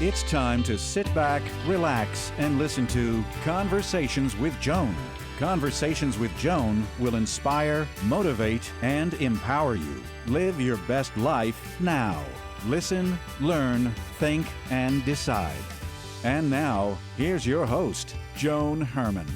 It's time to sit back, relax, and listen to Conversations with Joan. Conversations with Joan will inspire, motivate, and empower you. Live your best life now. Listen, learn, think, and decide. And now, here's your host, Joan Herman.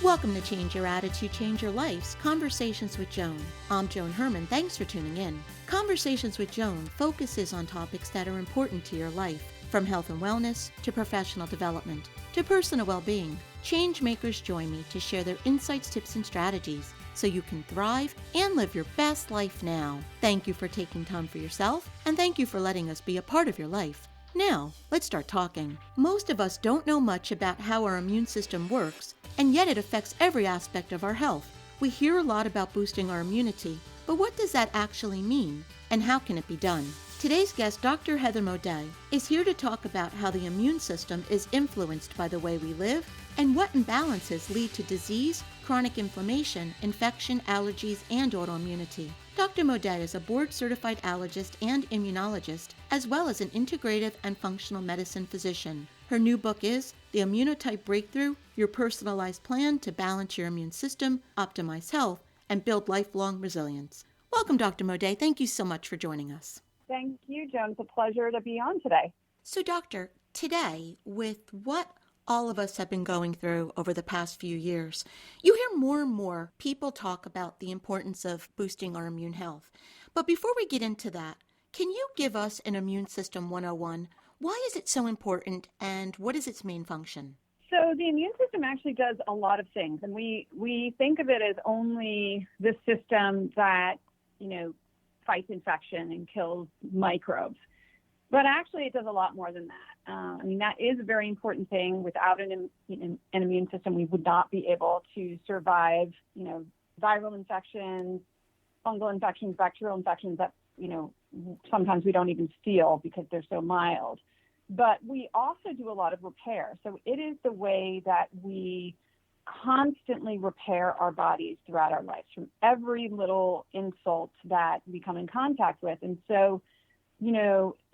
Welcome to Change Your Attitude, Change Your Life's Conversations with Joan. I'm Joan Herman. Thanks for tuning in. Conversations with Joan focuses on topics that are important to your life, from health and wellness to professional development to personal well-being. Change makers join me to share their insights, tips, and strategies so you can thrive and live your best life now. Thank you for taking time for yourself, and thank you for letting us be a part of your life. Now, let's start talking. Most of us don't know much about how our immune system works, and yet it affects every aspect of our health. We hear a lot about boosting our immunity, but what does that actually mean, and how can it be done? Today's guest, Dr. Heather Moday, is here to talk about how the immune system is influenced by the way we live and what imbalances lead to disease, chronic inflammation, infection, allergies, and autoimmunity. Dr. Moday is a board-certified allergist and immunologist, as well as an integrative and functional medicine physician. Her new book is The Immunotype Breakthrough, Your Personalized Plan to Balance Your Immune System, Optimize Health, and Build Lifelong Resilience. Welcome, Dr. Moday. Thank you so much for joining us. Thank you, Joan. It's a pleasure to be on today. So, Doctor, today, with what all of us have been going through over the past few years, you hear more and more people talk about the importance of boosting our immune health. But before we get into that, can you give us an Immune System 101? Why is it so important, and what is its main function? So the immune system actually does a lot of things, and we think of it as only the system that, fights infection and kills microbes. But actually, it does a lot more than that. That is a very important thing. Without an immune system, we would not be able to survive, viral infections, fungal infections, bacterial infections that, sometimes we don't even feel because they're so mild. But we also do a lot of repair. So it is the way that we constantly repair our bodies throughout our lives from every little insult that we come in contact with. And so,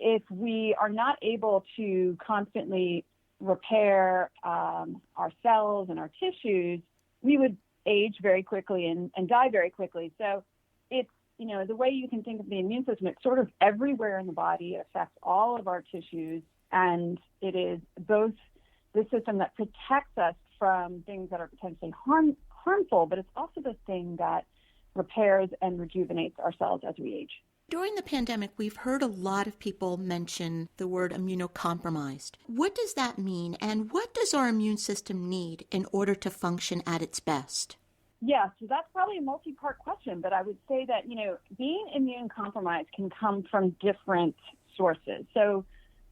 if we are not able to constantly repair our cells and our tissues, we would age very quickly and die very quickly. So it's, the way you can think of the immune system, it's sort of everywhere in the body. It affects all of our tissues, and it is both the system that protects us from things that are potentially harmful, but it's also the thing that repairs and rejuvenates our cells as we age. During the pandemic, we've heard a lot of people mention the word immunocompromised. What does that mean, and what does our immune system need in order to function at its best? Yeah, so that's probably a multi-part question, but I would say that, being immune compromised can come from different sources. So,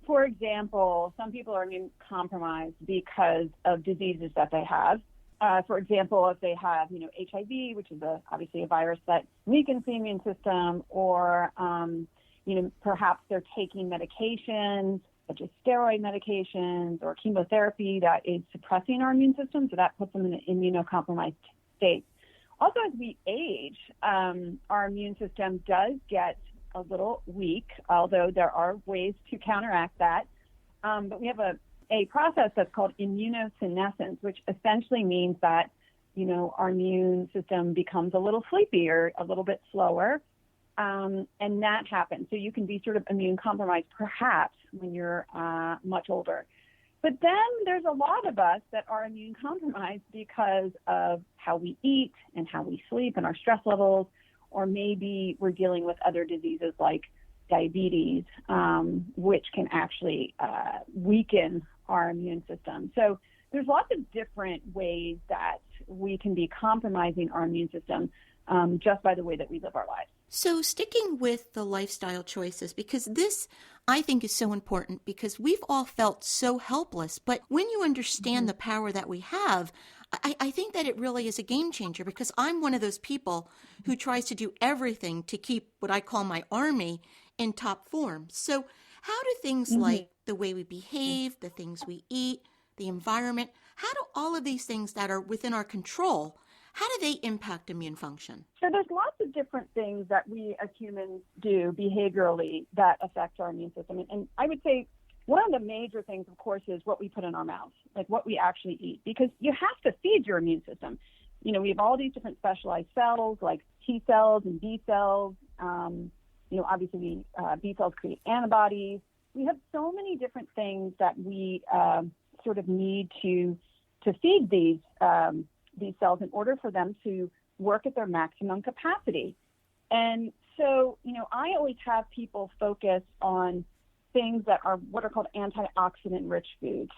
for example, some people are immune compromised because of diseases that they have. For example, if they have, HIV, which is obviously a virus that weakens the immune system, or, perhaps they're taking medications, such as steroid medications or chemotherapy that is suppressing our immune system, so that puts them in an immunocompromised state. Also, as we age, our immune system does get a little weak, although there are ways to counteract that. But we have a process that's called immunosenescence, which essentially means that, our immune system becomes a little sleepy or a little bit slower. And that happens. So you can be sort of immune compromised perhaps when you're much older. But then there's a lot of us that are immune compromised because of how we eat and how we sleep and our stress levels, or maybe we're dealing with other diseases like diabetes, which can actually weaken our immune system. So there's lots of different ways that we can be compromising our immune system just by the way that we live our lives. So sticking with the lifestyle choices, because this, I think, is so important, because we've all felt so helpless. But when you understand the power that we have, I think that it really is a game changer, because I'm one of those people who tries to do everything to keep what I call my army in top form. So how do things like the way we behave, the things we eat, the environment, how do all of these things that are within our control, How do they impact immune function? So there's lots of different things that we as humans do behaviorally that affect our immune system. And I would say one of the major things, of course, is what we put in our mouths, like what we actually eat, because you have to feed your immune system. We have all these different specialized cells like T cells and B cells. Obviously, B cells create antibodies. We have so many different things that we sort of need to feed these cells in order for them to work at their maximum capacity. And so, I always have people focus on things that are what are called antioxidant-rich foods.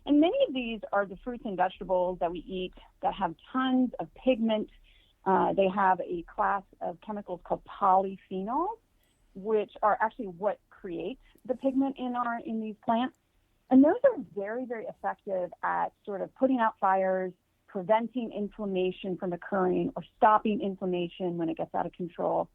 And many of these are the fruits and vegetables that we eat that have tons of pigment. They have a class of chemicals called polyphenols, which are actually what creates the pigment in these plants. And those are very, very effective at sort of putting out fires, preventing inflammation from occurring or stopping inflammation when it gets out of control,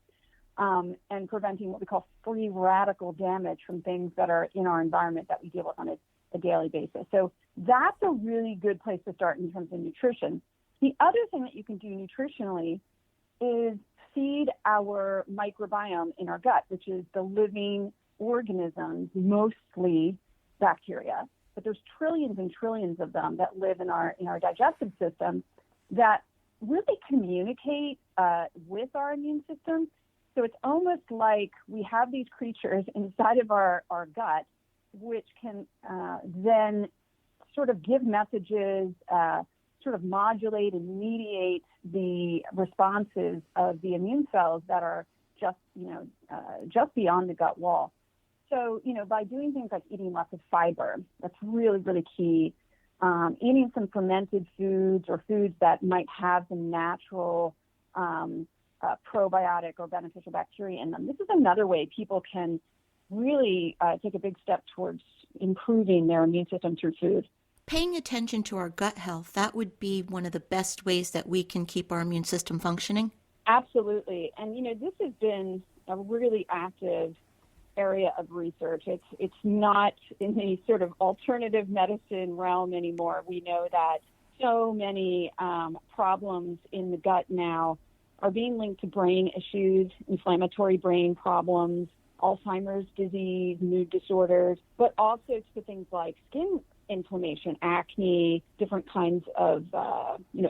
and preventing what we call free radical damage from things that are in our environment that we deal with on a daily basis. So that's a really good place to start in terms of nutrition. The other thing that you can do nutritionally is feed our microbiome in our gut, which is the living organisms, mostly bacteria, but there's trillions and trillions of them that live in our digestive system that really communicate with our immune system. So it's almost like we have these creatures inside of our gut, which can then sort of give messages, sort of modulate and mediate the responses of the immune cells that are just beyond the gut wall. So, by doing things like eating lots of fiber, that's really, really key. Eating some fermented foods or foods that might have some natural probiotic or beneficial bacteria in them. This is another way people can really take a big step towards improving their immune system through food. Paying attention to our gut health, that would be one of the best ways that we can keep our immune system functioning? Absolutely. And, this has been a really active area of research. It's not in the sort of alternative medicine realm anymore. We know that so many problems in the gut now are being linked to brain issues, inflammatory brain problems, Alzheimer's disease, mood disorders, but also to things like skin inflammation, acne, different kinds of,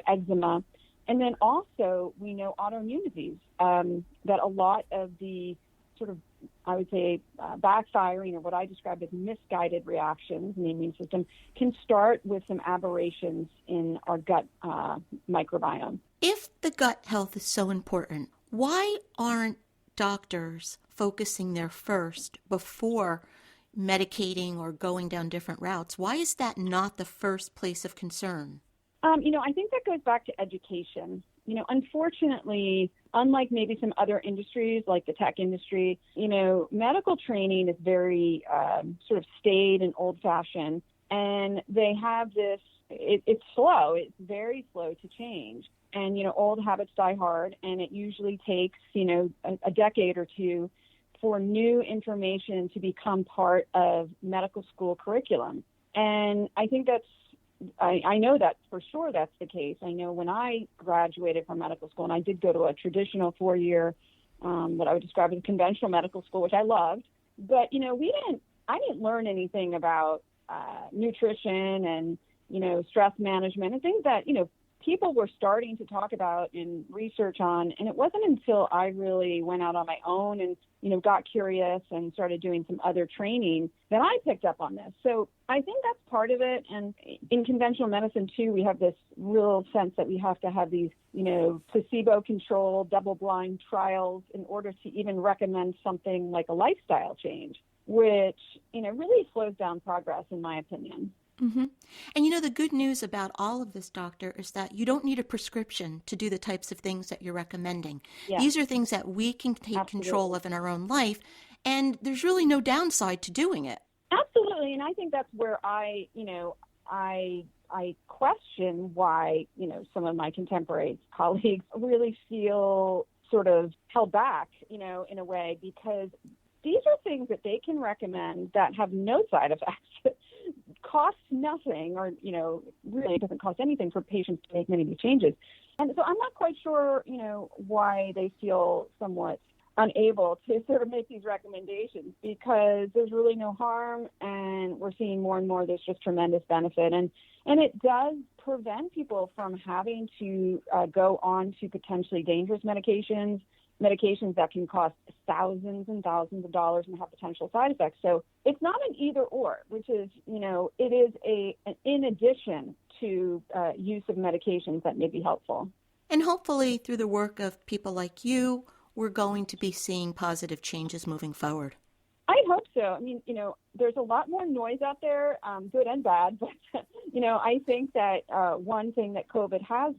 eczema. And then also we know autoimmunity, that a lot of the sort of, I would say, backfiring or what I describe as misguided reactions in the immune system can start with some aberrations in our gut microbiome. If the gut health is so important, why aren't doctors focusing there first before medicating or going down different routes? Why is that not the first place of concern? I think that goes back to education. Unfortunately, unlike maybe some other industries like the tech industry, medical training is very sort of staid and old-fashioned, and they have this, it's slow. It's very slow to change. And, old habits die hard, and it usually takes, a decade or two for new information to become part of medical school curriculum. And I think I know that for sure that's the case. I know when I graduated from medical school, and I did go to a traditional 4-year, what I would describe as conventional medical school, which I loved, but, I didn't learn anything about nutrition and, stress management and things that, people were starting to talk about and research on. And it wasn't until I really went out on my own and, got curious and started doing some other training that I picked up on this. So I think that's part of it. And in conventional medicine, too, we have this real sense that we have to have these, placebo-controlled, double-blind trials in order to even recommend something like a lifestyle change, which, really slows down progress, in my opinion. Mm-hmm. And the good news about all of this, doctor, is that you don't need a prescription to do the types of things that you're recommending. Yeah. These are things that we can take Absolutely. Control of in our own life, and there's really no downside to doing it. Absolutely, and I think that's where I question why, some of my contemporary colleagues really feel sort of held back, in a way, because these are things that they can recommend that have no side effects, cost nothing, or, really it doesn't cost anything for patients to make many of these changes. And so I'm not quite sure, why they feel somewhat unable to sort of make these recommendations, because there's really no harm, and we're seeing more and more there's just tremendous benefit. And it does prevent people from having to go on to potentially dangerous medications that can cost thousands and thousands of dollars and have potential side effects. So it's not an either or, which is, it is an in addition to use of medications that may be helpful. And hopefully through the work of people like you, we're going to be seeing positive changes moving forward. I hope so. I mean, there's a lot more noise out there, good and bad. But, I think that one thing that COVID has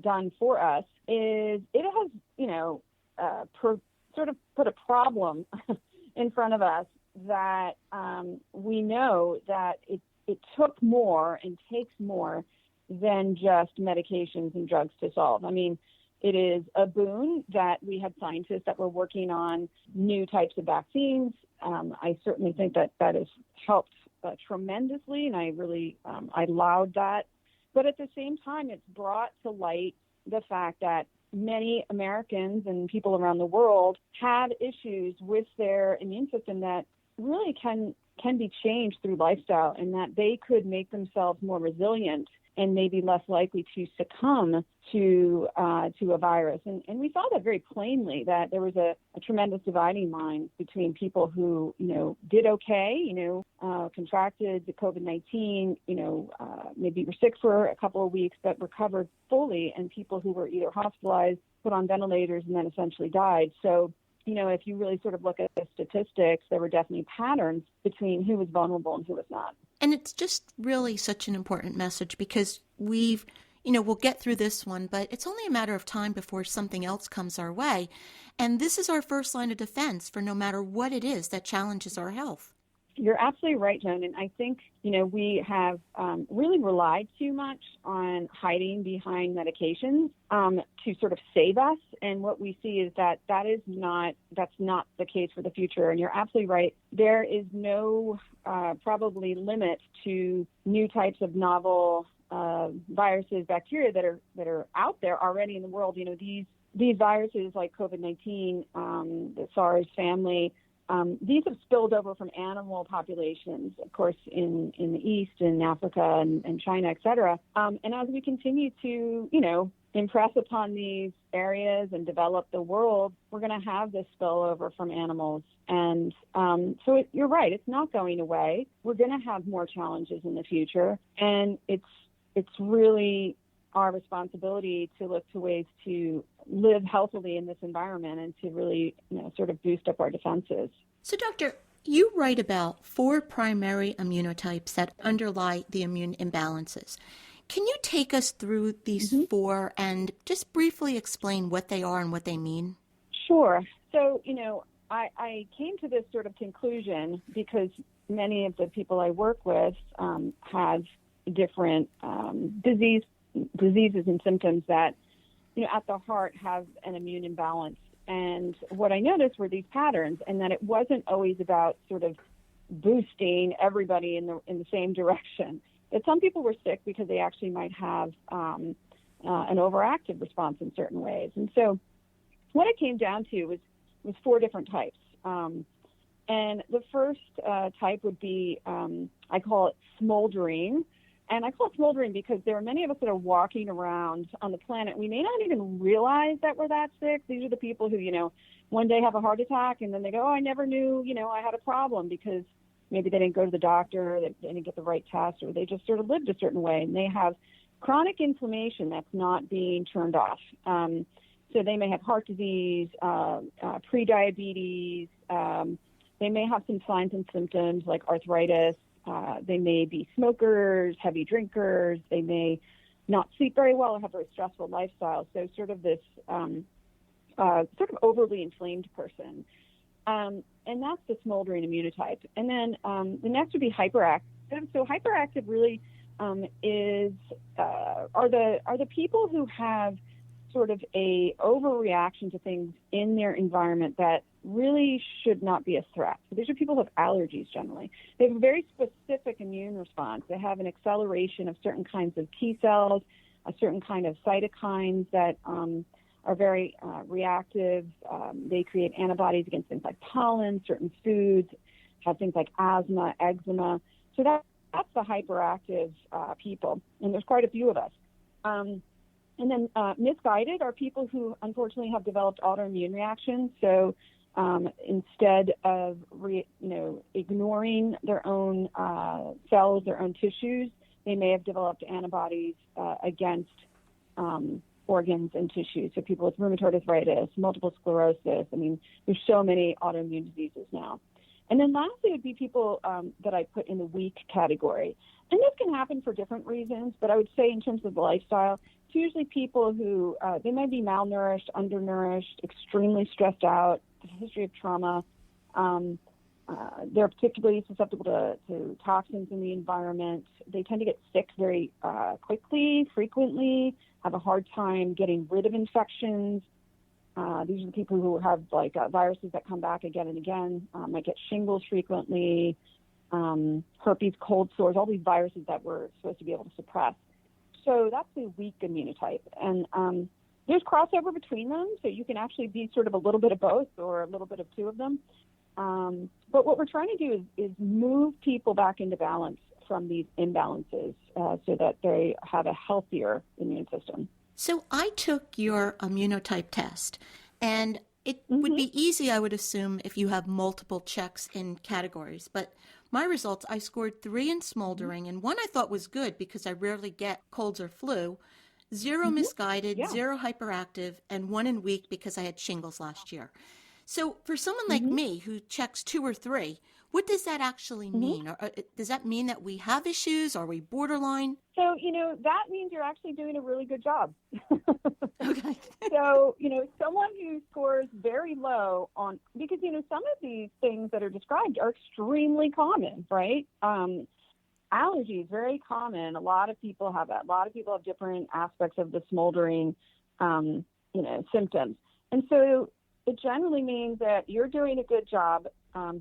done for us is it has, sort of put a problem in front of us that we know that it took more and takes more than just medications and drugs to solve. I mean, it is a boon that we have scientists that were working on new types of vaccines. I certainly think that has helped tremendously, and I really I laud that. But at the same time, it's brought to light the fact that many Americans and people around the world have issues with their immune system that really can be changed through lifestyle, and that they could make themselves more resilient and maybe less likely to succumb to a virus. And we saw that very plainly, that there was a tremendous dividing line between people who, did okay, contracted the COVID-19, maybe were sick for a couple of weeks, but recovered fully, and people who were either hospitalized, put on ventilators, and then essentially died. So, if you really sort of look at the statistics, there were definitely patterns between who was vulnerable and who was not. And it's just really such an important message, because we'll get through this one, but it's only a matter of time before something else comes our way. And this is our first line of defense for no matter what it is that challenges our health. You're absolutely right, Joan. And I think, we have really relied too much on hiding behind medications to sort of save us. And what we see is that's not the case for the future. And you're absolutely right. There is no probably limit to new types of novel viruses, bacteria that are out there already in the world. These viruses like COVID-19, the SARS family, these have spilled over from animal populations, of course, in the East, in Africa and China, et cetera. And as we continue to, impress upon these areas and develop the world, we're going to have this spillover from animals. And so you're right, it's not going away. We're going to have more challenges in the future. And it's really our responsibility to look to ways to live healthily in this environment and to really, sort of boost up our defenses. So, Doctor, you write about 4 primary immunotypes that underlie the immune imbalances. Can you take us through these 4 and just briefly explain what they are and what they mean? Sure. So, I came to this sort of conclusion because many of the people I work with have different diseases and symptoms that, at the heart have an immune imbalance. And what I noticed were these patterns, and that it wasn't always about sort of boosting everybody in the same direction. That some people were sick because they actually might have an overactive response in certain ways. And so what it came down to was 4 different types. And the first type would be, I call it smoldering. And I call it smoldering because there are many of us that are walking around on the planet. We may not even realize that we're that sick. These are the people who, one day have a heart attack and then they go, oh, I never knew, I had a problem, because maybe they didn't go to the doctor, they didn't get the right test, or they just sort of lived a certain way. And they have chronic inflammation that's not being turned off. So they may have heart disease, prediabetes. They may have some signs and symptoms like arthritis. They may be smokers, heavy drinkers. They may not sleep very well or have a very stressful lifestyle. So sort of this sort of overly inflamed person. And that's the smoldering immunotype. And then the next would be hyperactive. So hyperactive really are the people who have sort of a overreaction to things in their environment that really should not be a threat. So these are people who have allergies generally. They have a very specific immune response. They have an acceleration of certain kinds of T cells a certain kind of cytokines that are very reactive. They create antibodies against things like pollen, certain foods, have things like asthma, eczema. So that's the hyperactive people, and there's quite a few of us. And then misguided are people who unfortunately have developed autoimmune reactions. So instead of ignoring their own cells, their own tissues, they may have developed antibodies against organs and tissues. So people with rheumatoid arthritis, multiple sclerosis. I mean, there's so many autoimmune diseases now. And then lastly would be people that I put in the weak category. And this can happen for different reasons, but I would say in terms of the lifestyle, it's usually people who, they might be malnourished, undernourished, extremely stressed out, a history of trauma. They're particularly susceptible to toxins in the environment. They tend to get sick very quickly, frequently, have a hard time getting rid of infections. These are the people who have viruses that come back again and again, might get shingles frequently, herpes, cold sores, all these viruses that we're supposed to be able to suppress. So that's the weak immunotype. And there's crossover between them, so you can actually be sort of a little bit of both or a little bit of two of them. But what we're trying to do is move people back into balance from these imbalances so that they have a healthier immune system. So I took your immunotype test, and it would be easy, I would assume, if you have multiple checks in categories. But my results, I scored 3 in smoldering, and 1 I thought was good because I rarely get colds or flu, 0 misguided, 0 hyperactive, and 1 in weak because I had shingles last year. So for someone like me who checks 2 or 3, what does that actually mean? Or, does that mean that we have issues? Are we borderline? So, that means you're actually doing a really good job. Okay. So, someone who scores very low on, because, some of these things that are described are extremely common, right? Allergies, very common. A lot of people have that. A lot of people have different aspects of the smoldering, symptoms. And so it generally means that you're doing a good job,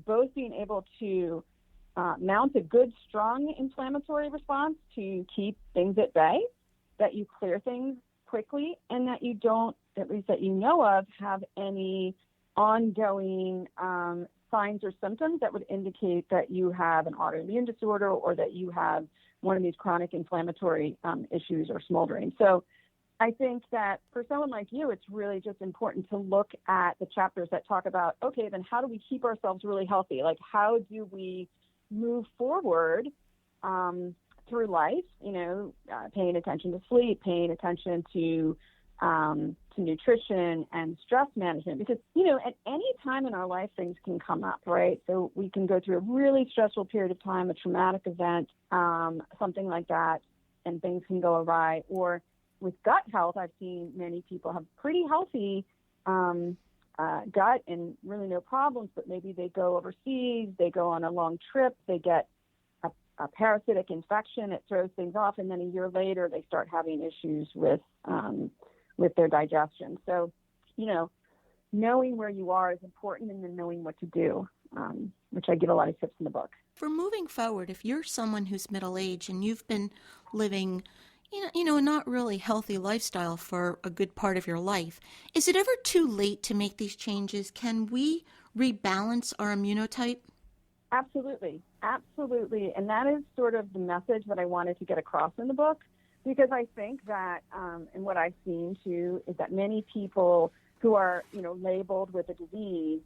both being able to mount a good, strong inflammatory response to keep things at bay, that you clear things quickly, and that you don't, at least that you know of, have any ongoing signs or symptoms that would indicate that you have an autoimmune disorder or that you have one of these chronic inflammatory issues or smoldering. So I think that for someone like you, it's really just important to look at the chapters that talk about, okay, then how do we keep ourselves really healthy? Like, how do we move forward through life, paying attention to sleep, paying attention to nutrition and stress management, because, at any time in our life, things can come up, right? So we can go through a really stressful period of time, a traumatic event, something like that, and things can go awry. Or with gut health, I've seen many people have pretty healthy gut and really no problems, but maybe they go overseas, they go on a long trip, they get a parasitic infection, it throws things off, and then a year later they start having issues with their digestion. So, knowing where you are is important, and then knowing what to do, which I give a lot of tips in the book. For moving forward, if you're someone who's middle-aged and you've been living a not really healthy lifestyle for a good part of your life, is it ever too late to make these changes? Can we rebalance our immunotype? Absolutely. Absolutely. And that is sort of the message that I wanted to get across in the book, because I think that, and what I've seen too, is that many people who are, labeled with a disease,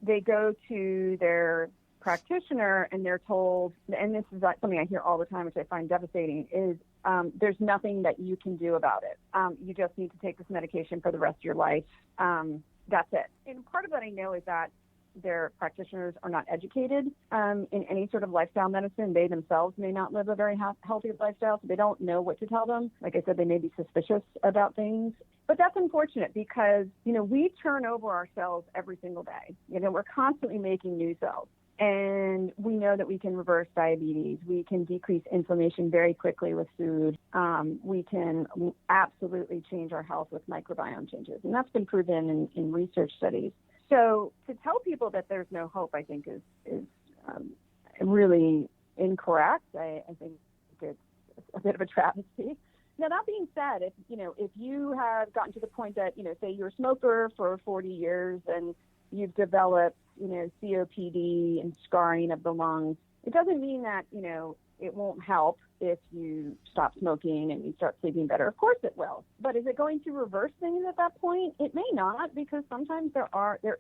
they go to their practitioner and they're told, and this is something I hear all the time, which I find devastating, is there's nothing that you can do about it. You just need to take this medication for the rest of your life. That's it. And part of what I know is that their practitioners are not educated in any sort of lifestyle medicine. They themselves may not live a very healthy lifestyle, so they don't know what to tell them. Like I said, they may be suspicious about things. But that's unfortunate because, we turn over our cells every single day. We're constantly making new cells. And we know that we can reverse diabetes. We can decrease inflammation very quickly with food. We can absolutely change our health with microbiome changes. And that's been proven in research studies. So to tell people that there's no hope, I think is really incorrect. I think it's a bit of a travesty. Now, that being said, if you have gotten to the point that, say you're a smoker for 40 years and you've developed, COPD and scarring of the lungs, it doesn't mean that, it won't help if you stop smoking and you start sleeping better. Of course it will. But is it going to reverse things at that point? It may not, because sometimes there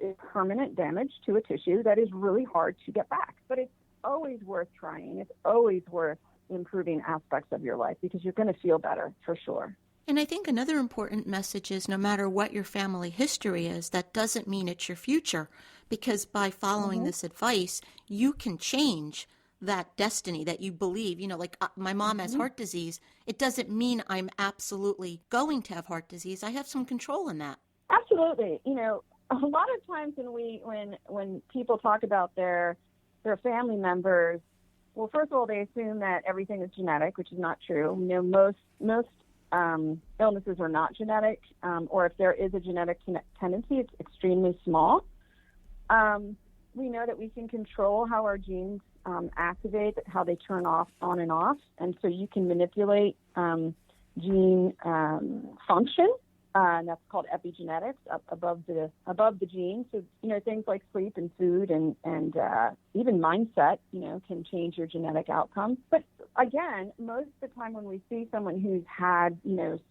is permanent damage to a tissue that is really hard to get back. But it's always worth trying. It's always worth improving aspects of your life, because you're going to feel better for sure. And I think another important message is, no matter what your family history is, that doesn't mean it's your future, because by following this advice, you can change that destiny that you believe. Like my mom has heart disease. It doesn't mean I'm absolutely going to have heart disease. I have some control in that. Absolutely. A lot of times when people talk about their family members, well, first of all, they assume that everything is genetic, which is not true. Most illnesses are not genetic, or if there is a genetic tendency, it's extremely small. We know that we can control how our genes activate, how they turn on and off, and so you can manipulate gene function, and that's called epigenetics, above the genes. So things like sleep and food and even mindset, can change your genetic outcome. But again, most of the time when we see someone who's had,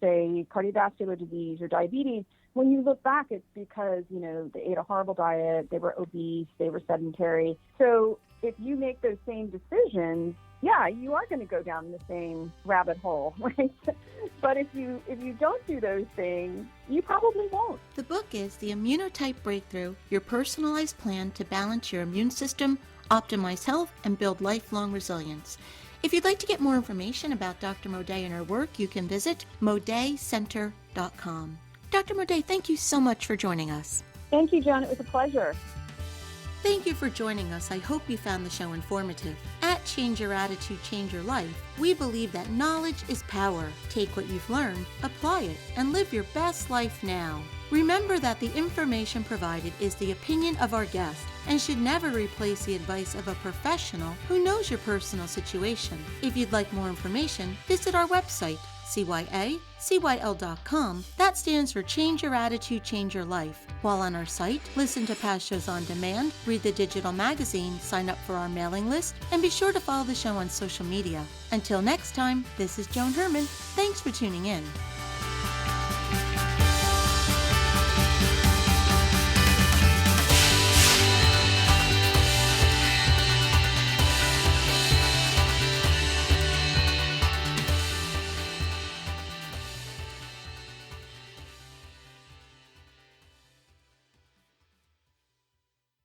say, cardiovascular disease or diabetes, when you look back, it's because, they ate a horrible diet, they were obese, they were sedentary. So if you make those same decisions, yeah, you are going to go down the same rabbit hole, right? But if you don't do those things, you probably won't. The book is The Immunotype Breakthrough, your personalized plan to balance your immune system, optimize health, and build lifelong resilience. If you'd like to get more information about Dr. Moday and her work, you can visit modaycenter.com. Dr. Moday, thank you so much for joining us. Thank you, John. It was a pleasure. Thank you for joining us. I hope you found the show informative. At Change Your Attitude, Change Your Life, we believe that knowledge is power. Take what you've learned, apply it, and live your best life now. Remember that the information provided is the opinion of our guest and should never replace the advice of a professional who knows your personal situation. If you'd like more information, visit our website, cyacyl.com. That stands for Change Your Attitude, Change Your Life. While on our site, listen to past shows on demand, read the digital magazine, sign up for our mailing list, and be sure to follow the show on social media. Until next time, this is Joan Herman. Thanks for tuning in.